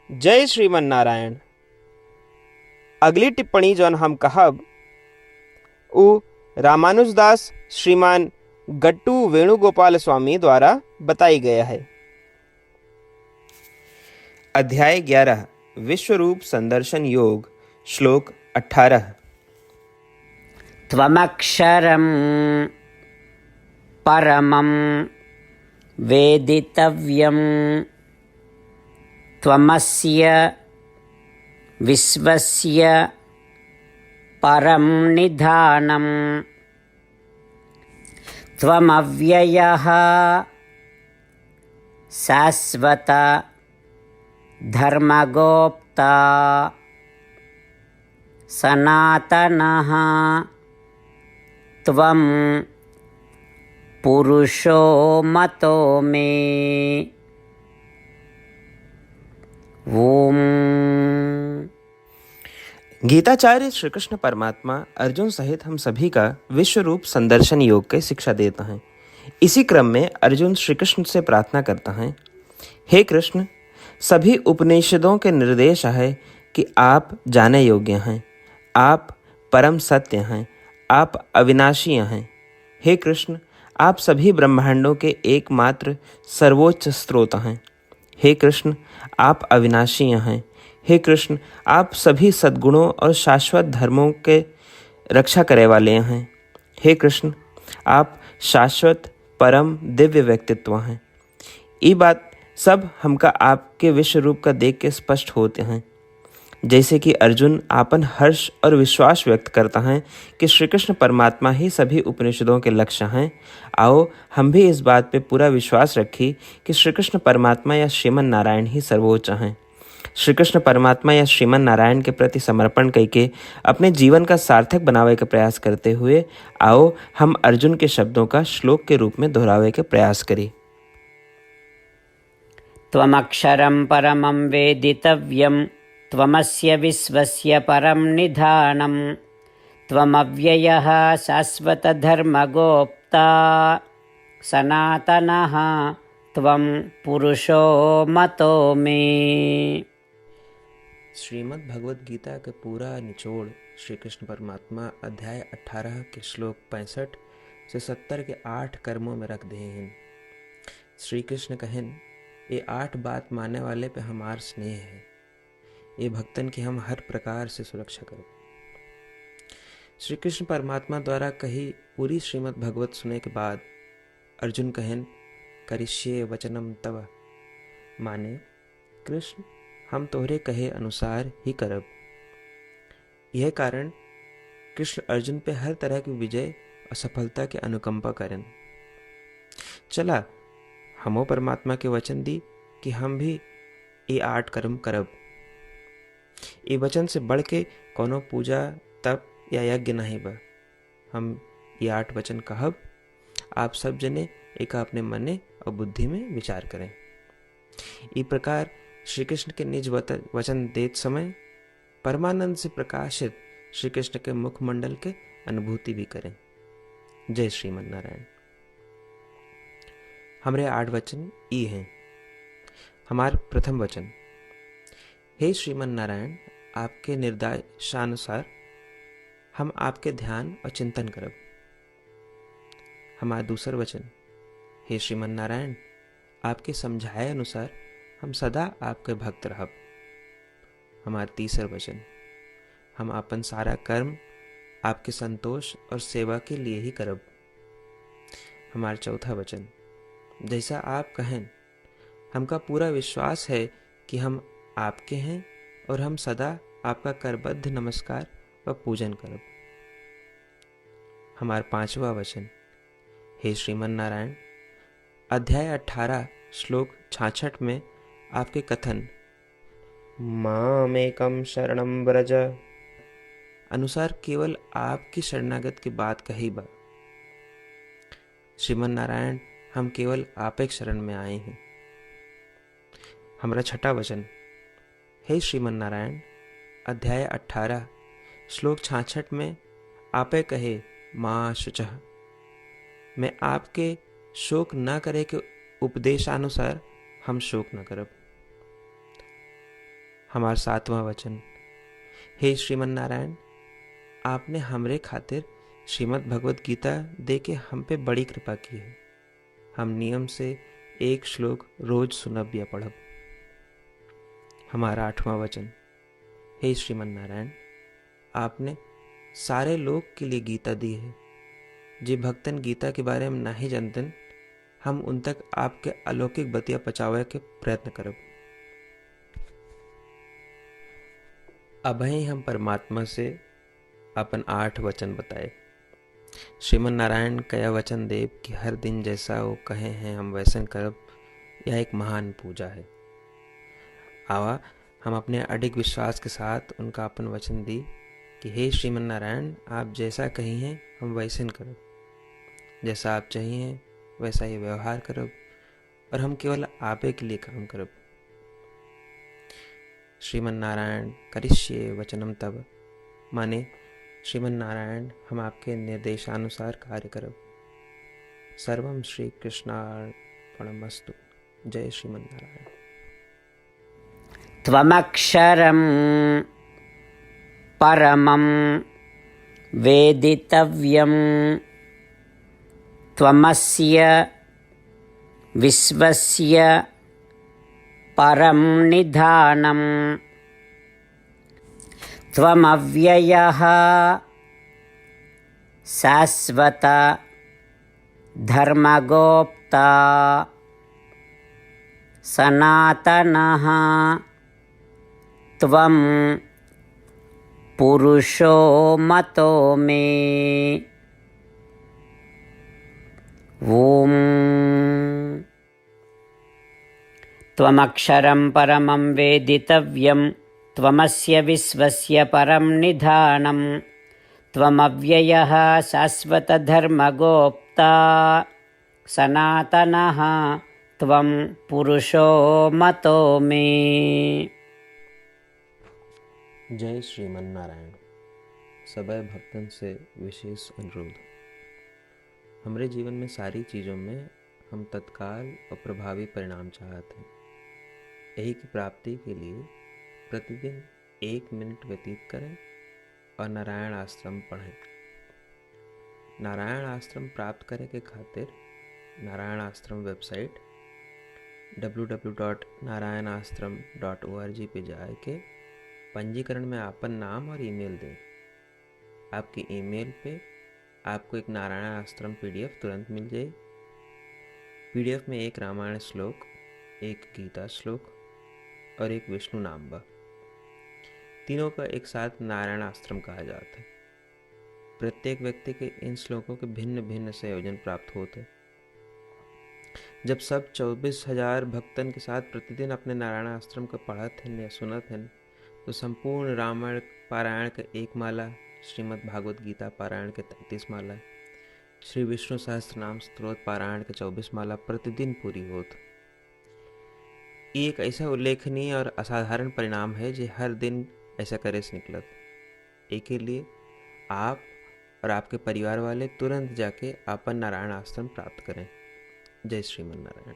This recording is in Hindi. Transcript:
जय श्रीमन नारायण। अगली टिप्पणी जौन हम कहब उ रामानुजदास श्रीमान गट्टू वेणुगोपाल स्वामी द्वारा बताई गया है। अध्याय 11 विश्वरूप संदर्शन योग श्लोक 18। त्वमक्षरं परमं वेदितव्यं त्वमस्य विश्वस्य परं निधानं त्वमव्ययः शाश्वत धर्मगोप्ता सनातनः त्वं पुरुषो मतो मे। ओम। गीताचार्य श्री कृष्ण परमात्मा अर्जुन सहित हम सभी का विश्व रूप संदर्शन योग की शिक्षा देता है। इसी क्रम में अर्जुन श्री कृष्ण से प्रार्थना करता है, हे कृष्ण, सभी उपनिषदों के निर्देश है कि आप जाने योग्य हैं, आप परम सत्य हैं, आप अविनाशी हैं। हे कृष्ण, आप सभी ब्रह्मांडों के एकमात्र सर्वोच्च स्रोत हैं। हे कृष्ण, आप अविनाशी हैं। हे कृष्ण, आप सभी सद्गुणों और शाश्वत धर्मों के रक्षा करे वाले हैं। हे कृष्ण, आप शाश्वत परम दिव्य व्यक्तित्व हैं। ये बात सब हमका आपके विश्व रूप का देख के स्पष्ट होते हैं। जैसे कि अर्जुन आपन हर्ष और विश्वास व्यक्त करता है कि श्री कृष्ण परमात्मा ही सभी उपनिषदों के लक्ष्य हैं, आओ हम भी इस बात पे पूरा विश्वास रखी कि श्री कृष्ण परमात्मा या श्रीमन नारायण ही सर्वोच्च हैं। श्री कृष्ण परमात्मा या श्रीमन नारायण के प्रति समर्पण करके अपने जीवन का सार्थक बनावे का प्रयास करते हुए आओ हम अर्जुन के शब्दों का श्लोक के रूप में दोहरावे के प्रयास करें। त्वमक्षरं परमं वेदितव्यं त्वमस्य विश्वस्य परं निधानं त्वमव्ययः शाश्वतधर्मगोप्ता सनातनः त्वं पुरुषो मतो मे। श्रीमद् भगवद गीता का पूरा निचोड़ श्री कृष्ण परमात्मा अध्याय 18 के श्लोक 65 से 70 के 8 कर्मों में रख दे हैं। श्री कृष्ण कहें, ये 8 बात मानने वाले पे हमार स्नेह है, ये भक्तन की हम हर प्रकार से सुरक्षा करें। श्री कृष्ण परमात्मा द्वारा कही पूरी श्रीमद् भगवत सुने के बाद अर्जुन कहें, करिष्ये वचनम तव, माने कृष्ण हम तोहरे कहे अनुसार ही करब। यह कारण कृष्ण अर्जुन पे हर तरह की विजय और सफलता के अनुकंपा करें। चला हमो परमात्मा के वचन दी कि हम भी ये 8 कर्म करब। ये वचन से बढ़ के कोनो पूजा तप या यज्ञ नहीं बा। हम ये 8 वचन कहब, आप सब जने एक अपने मने और बुद्धि में विचार करें। इस प्रकार श्री कृष्ण के निज वचन देते समय परमानंद से प्रकाशित श्री कृष्ण के मुखमंडल के अनुभूति भी करें। जय श्रीमन नारायण। हमारे 8 वचन ये हैं। हमार प्रथम वचन, हे श्रीमन नारायण, आपके निर्देशानुसार हम आपके ध्यान और चिंतन करब। हमारा दूसर वचन, हे श्रीमन नारायण, आपके समझाए अनुसार हम सदा आपके भक्त रहब। हमारा तीसर वचन, हम अपन सारा कर्म आपके संतोष और सेवा के लिए ही करब। हमारा चौथा वचन, जैसा आप कहें हमका पूरा विश्वास है कि हम आपके हैं और हम सदा आपका करबद्ध नमस्कार व पूजन करब। हमारा 5वां वचन, हे श्रीमन नारायण, अध्याय 18 श्लोक 66 में आपके कथन मामेकम शरणम व्रज अनुसार केवल आपकी शरणागत की बात कही बा। श्रीमन नारायण, हम केवल आप एक शरण में आए हैं। हमारा 6वां वचन, हे श्रीमन नारायण, अध्याय 18 श्लोक 66 में आपे कहे माँ शुचः, मैं आपके शोक न करे के उपदेशानुसार हम शोक न करब। हमारा 7वां वचन। हे श्रीमन नारायण, आपने हमरे खातिर श्रीमद् भगवत गीता दे के हम पे बड़ी कृपा की है। हम नियम से एक श्लोक रोज सुनब या पढ़ब। हमारा 8वां वचन। हे श्रीमन नारायण, आपने सारे लोग के लिए गीता दी है। जे भक्तन गीता के बारे में नहीं जानतन, हम उन तक आपके अलौकिक बतिया पहुंचावे के प्रयत्न करब। अभय हम परमात्मा से अपन 8 वचन बताए। श्रीमन नारायण कया वचन देव कि हर दिन जैसा वो कहे हैं हम वैसन करब, यह एक महान पूजा है। आवा हम अपने अडिग विश्वास के साथ उनका अपन वचन दी कि हे श्रीमन नारायण, आप जैसा कही हैं हम वैसन करब, जैसा आप चाहिए वैसा ही व्यवहार करब, और हम केवल आपे के लिए काम करब। श्रीमन नारायण करिष्ये वचनम तब, माने श्रीमन नारायण हम आपके निर्देशानुसार कार्य करब। सर्वम श्री कृष्णार्पणमस्तु। जय श्रीमन नारायण। त्वमक्षरं परमं वेदितव्यं, त्वमस्य विश्वस्य परं निधानं, त्वमव्ययः शाश्वत धर्मगोप्ता, सनातनः त्वं पुरुषो मतो मे। ॐ त्वमक्षरं परमं वेदितव्यं, त्वमस्य विश्वस्य परं निधानं, त्वमव्ययः शाश्वतधर्मगोप्ता, सनातनः त्वं पुरुषो मतो मे। जय श्रीमन नारायण। सबै भक्तन से विशेष अनुरोध। हमारे जीवन में सारी चीज़ों में हम तत्काल और प्रभावी परिणाम चाहते हैं। यही की प्राप्ति के लिए प्रतिदिन 1 मिनट व्यतीत करें और नारायण आश्रम पढ़ें। नारायण आश्रम प्राप्त करने के खातिर नारायण आश्रम वेबसाइट www.narayanashram.org पे जाए के पंजीकरण में आपन नाम और ईमेल दें। आपके ईमेल पे आपको एक नारायण आश्रम PDF तुरंत मिल जाए। PDF में एक रामायण श्लोक, एक गीता श्लोक और एक विष्णु नाम बा। तीनों का एक साथ नारायण आश्रम कहा जाता है। प्रत्येक व्यक्ति के इन श्लोकों के भिन्न भिन्न संयोजन प्राप्त होते हैं। जब सब 24,000 भक्तन के साथ प्रतिदिन अपने नारायण आश्रम को पढ़त हैं या सुनत हैं, तो संपूर्ण रामायण पारायण के 1 माला, श्रीमद् भागवत गीता पारायण के 33 माला, श्री विष्णु सहस्त्रनाम स्तोत्र पारायण के 24 माला प्रतिदिन पूरी होत। ये एक ऐसा उल्लेखनीय और असाधारण परिणाम है जो हर दिन ऐसा करे से निकलत। एक के लिए आप और आपके परिवार वाले तुरंत जाके आपन नारायण आश्रम प्राप्त करें। जय श्रीमन नारायण।